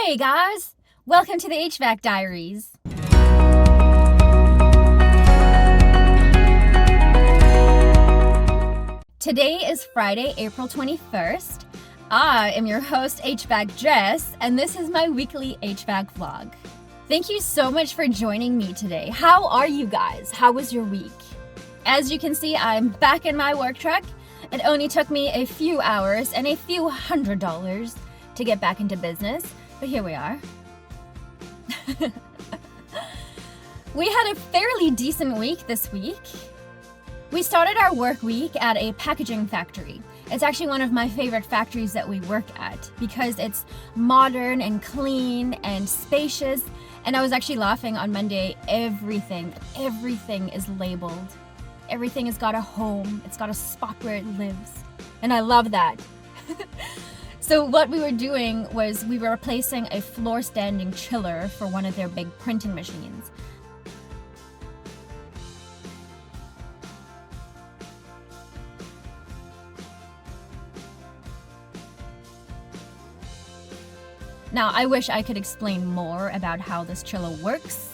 Hey guys, welcome to the HVAC Diaries. Today is Friday, April 21st. I am your host, HVAC Jess, and this is my weekly HVAC vlog. Thank you so much for joining me today. How are you guys? How was your week? As you can see, I'm back in my work truck. It only took me a few hours and a few $100s to get back into business, but here we are. We had a fairly decent week this week. We started our work week at a packaging factory. It's actually one of my favorite factories that we work at because it's modern and clean and spacious. And I was actually laughing on Monday, everything is labeled. Everything has got a home. It's got a spot where it lives. And I love that. So what we were doing was we were replacing a floor standing chiller for one of their big printing machines. Now, I wish I could explain more about how this chiller works,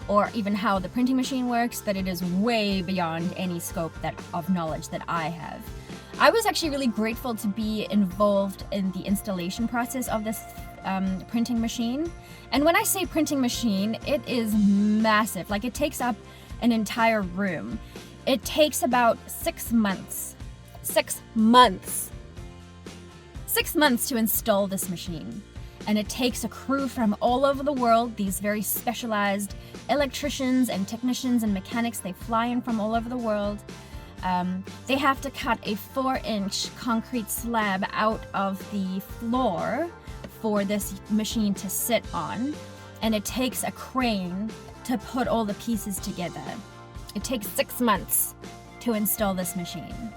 or even how the printing machine works, but it is way beyond any scope of knowledge that I have. I was actually really grateful to be involved in the installation process of this printing machine. And when I say printing machine, it is massive. Like, it takes up an entire room. It takes about 6 months. 6 months! 6 months to install this machine. And it takes a crew from all over the world, these very specialized electricians and technicians and mechanics. They fly in from all over the world. They have to cut a 4-inch concrete slab out of the floor for this machine to sit on. And it takes a crane to put all the pieces together. It takes 6 months to install this machine.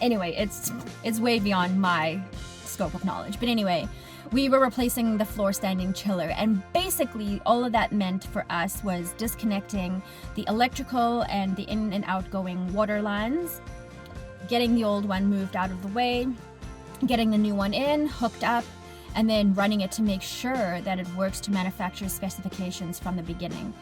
Anyway, it's way beyond my scope of knowledge. But anyway, we were replacing the floor standing chiller, and basically all of that meant for us was disconnecting the electrical and the in and outgoing water lines, getting the old one moved out of the way, getting the new one in, hooked up, and then running it to make sure that it works to manufacturer's specifications from the beginning.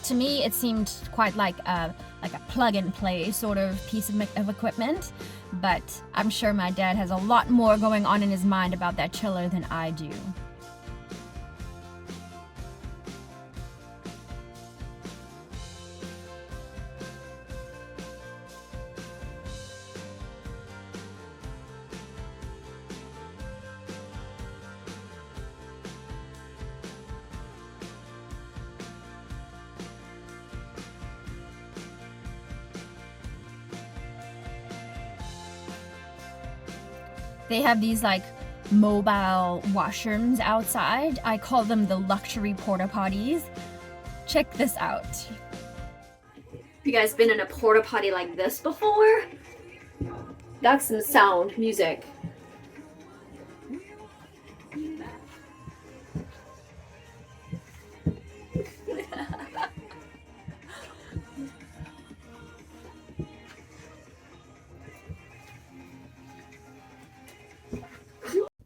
To me, it seemed quite like a plug-and-play sort of piece of equipment, but I'm sure my dad has a lot more going on in his mind about that chiller than I do. They have these like mobile washrooms outside. I call them the luxury porta potties. Check this out. Have you guys been in a porta potty like this before? That's some sound, music.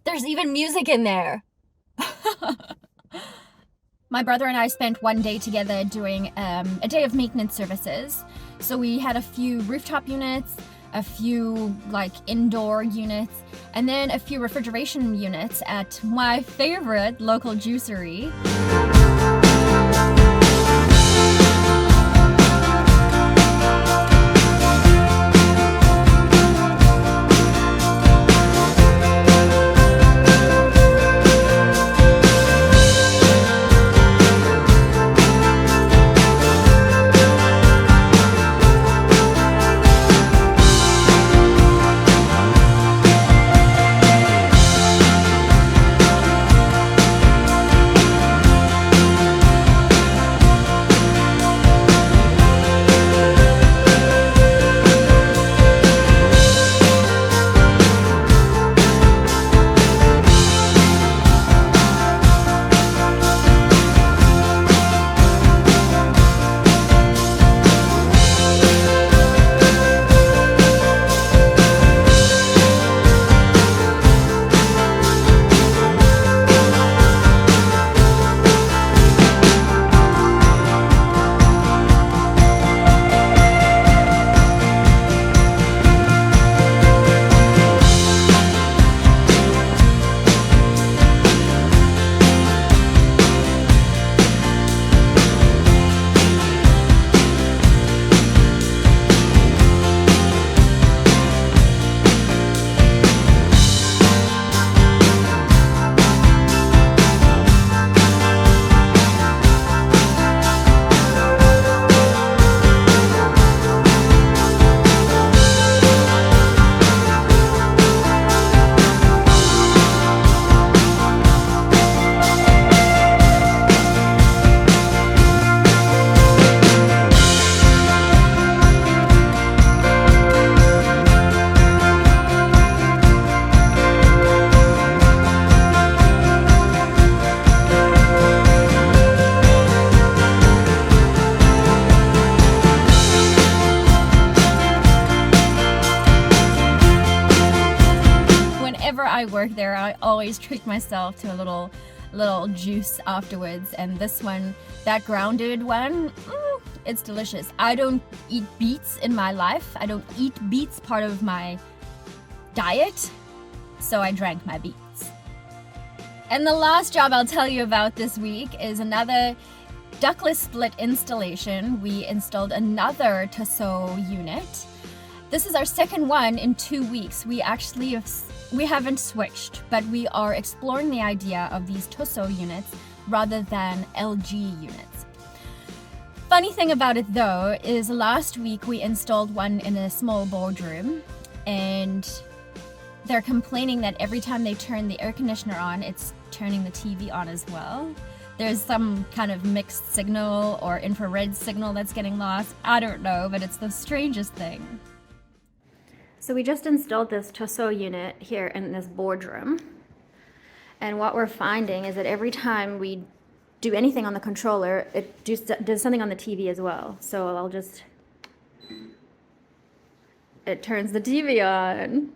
There's even music in there. My brother and I spent one day together doing a day of maintenance services. So we had a few rooftop units, a few like indoor units, and then a few refrigeration units at my favorite local juicery. I work there, I always treat myself to a little juice afterwards. And this one, that grounded one, it's delicious. I don't eat beets in my life. I don't eat beets part of my diet, so I drank my beets. And the last job I'll tell you about this week is another ductless split installation. We installed another Tosot unit. This is our second one in 2 weeks. We haven't switched, but we are exploring the idea of these Tosot units rather than LG units. Funny thing about it though is last week we installed one in a small boardroom, and they're complaining that every time they turn the air conditioner on, it's turning the TV on as well. There's some kind of mixed signal or infrared signal that's getting lost. I don't know, but it's the strangest thing. So we just installed this Tosot unit here in this boardroom. And what we're finding is that every time we do anything on the controller, it does something on the TV as well. So it turns the TV on.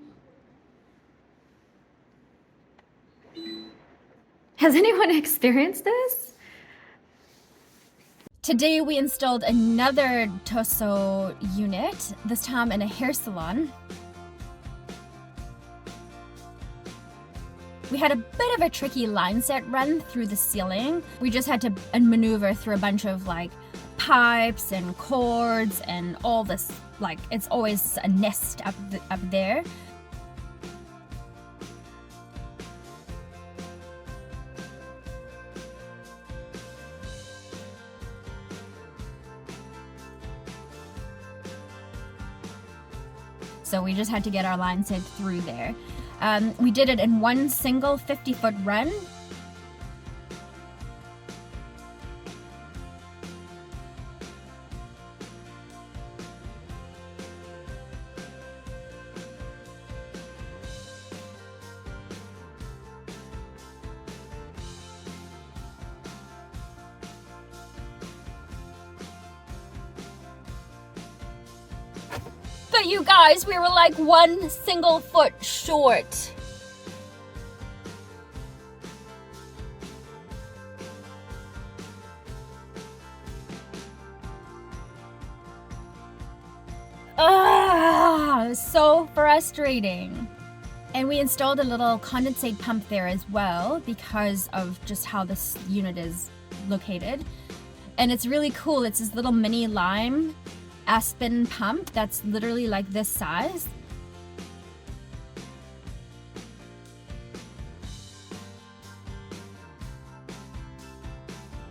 Has anyone experienced this? Today we installed another Tosot unit, this time in a hair salon. We had a bit of a tricky line set run through the ceiling. We just had to maneuver through a bunch of like pipes and cords and all this, like it's always a nest up there. So we just had to get our line set through there. We did it in one single 50-foot run. But you guys, we were like one single foot short. So frustrating. And we installed a little condensate pump there as well because of just how this unit is located. And it's really cool. It's this little mini lime aspen pump that's literally like this size.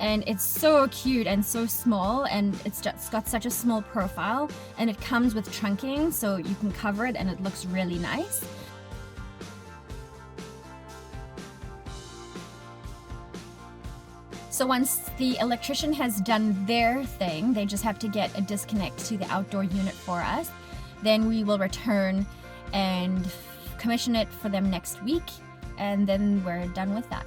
And it's so cute and so small, and it's got such a small profile, and it comes with trunking so you can cover it and it looks really nice. So once the electrician has done their thing, they just have to get a disconnect to the outdoor unit for us. Then we will return and commission it for them next week, and then we're done with that.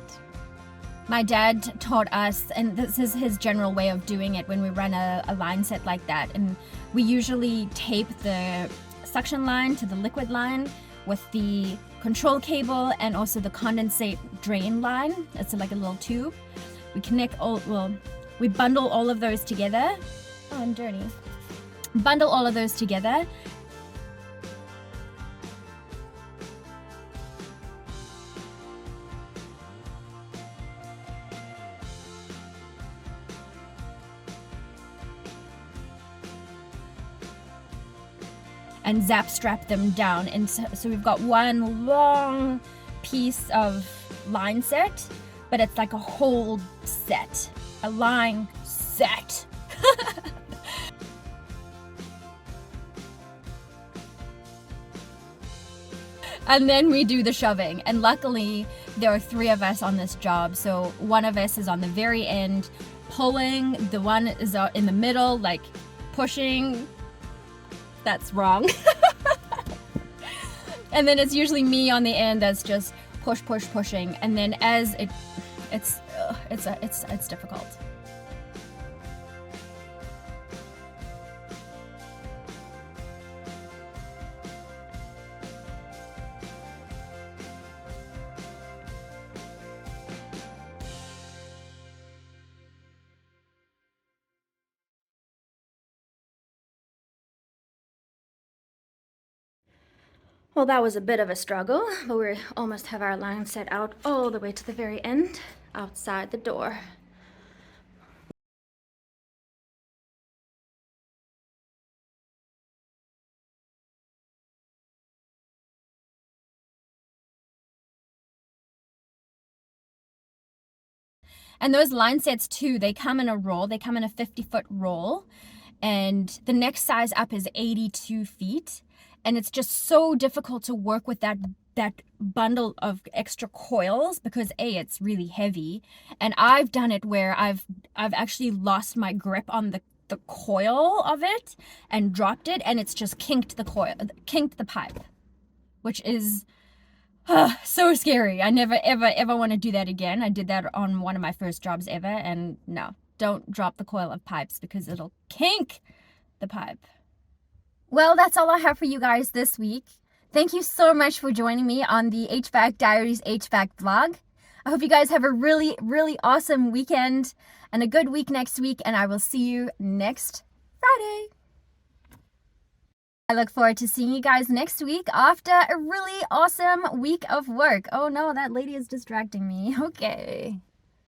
My dad taught us, and this is his general way of doing it when we run a line set like that, and we usually tape the suction line to the liquid line with the control cable and also the condensate drain line. It's like a little tube. We we bundle all of those together. Oh, I'm dirty. Bundle all of those together. And zap strap them down. And so we've got one long piece of line set, but it's like a whole set, a line set. And then we do the shoving. And luckily there are 3 of us on this job. So one of us is on the very end pulling, the one is in the middle, like pushing. That's wrong. And then it's usually me on the end that's just pushing. And then as it's difficult. Well, that was a bit of a struggle, but we almost have our line set out all the way to the very end, outside the door. And those line sets too, they come in a roll. They come in a 50-foot roll. And the next size up is 82 feet. And it's just so difficult to work with that bundle of extra coils because A, it's really heavy. And I've done it where I've actually lost my grip on the coil of it and dropped it, and it's just kinked the pipe, which is so scary. I never ever want to do that again. I did that on one of my first jobs ever, and no, don't drop the coil of pipes because it'll kink the pipe. Well, that's all I have for you guys this week. Thank you so much for joining me on the HVAC Diaries HVAC vlog. I hope you guys have a really, really awesome weekend and a good week next week, and I will see you next Friday. I look forward to seeing you guys next week after a really awesome week of work. Oh no, that lady is distracting me. Okay.